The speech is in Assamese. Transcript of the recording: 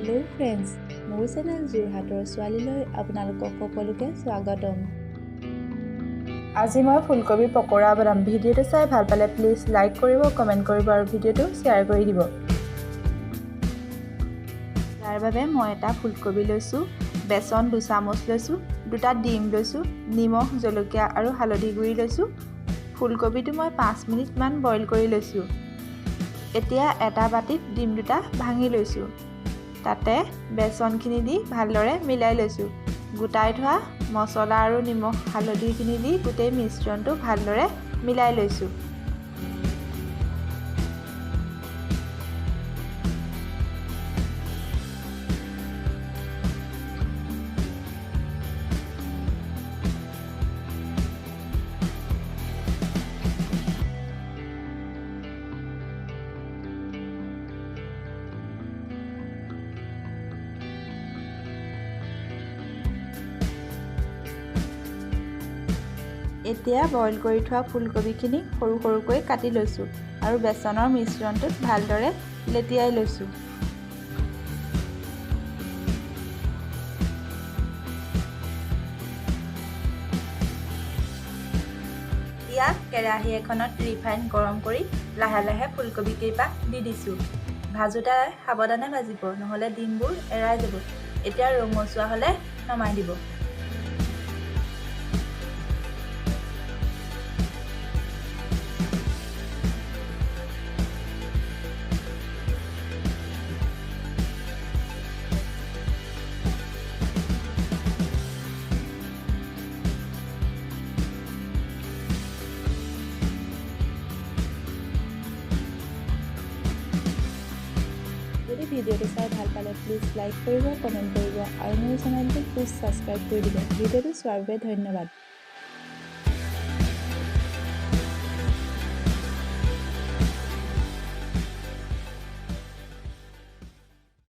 হেল্ল' ফ্ৰেণ্ডছ, মোৰ চেনেল যোৰহাটৰ ছোৱালীলৈ আপোনালোকক সকলোকে স্বাগতম। আজি মই ফুলকবি পকৰা বনাম। ভিডিঅ'টো চাই ভাল পালে প্লিজ লাইক কৰিব, কমেণ্ট কৰিব আৰু ভিডিঅ'টো শ্বেয়াৰ কৰি দিব। ইয়াৰ বাবে মই এটা ফুলকবি লৈছোঁ, বেচন 2 চামুচ লৈছোঁ, 2টা ডিম লৈছোঁ, নিমখ, জলকীয়া আৰু হালধি গুড়ি লৈছোঁ। ফুলকবিটো মই 5 মিনিটমান বইল কৰি লৈছোঁ। এতিয়া এটা বাটিত ডিম 2টা ভাঙি লৈছোঁ। তাতে বেচনখিনি দি ভালদৰে মিলাই লৈছোঁ। গোটাই থোৱা মছলা আৰু নিমখ হালধিখিনি দি গোটেই মিশ্ৰণটো ভালদৰে মিলাই লৈছোঁ। এতিয়া বইল কৰি থোৱা ফুলকবিখিনি সৰু সৰুকৈ কাটি লৈছোঁ আৰু বেচনৰ মিশ্ৰণটোত ভালদৰে লেটিয়াই লৈছোঁ। এতিয়া কেৰাহী এখনত ৰিফাইন গৰম কৰি লাহে লাহে ফুলকবি কেইটা দি দিছোঁ। ভাজোঁতে সাৱধানে ভাজিব, নহ'লে ডিমবোৰ এৰাই যাব। এতিয়া ৰঙচুৱা হ'লে নমাই দিব। যদি ভিডিঅ'টো চাই ভাল পালে প্লিজ লাইক কৰিব, কমেণ্ট কৰিব আৰু মোৰ চেনেলটো প্লিজ ছাবস্ক্ৰাইব কৰি দিব। ভিডিঅ'টো চোৱাৰ বাবে ধন্যবাদ।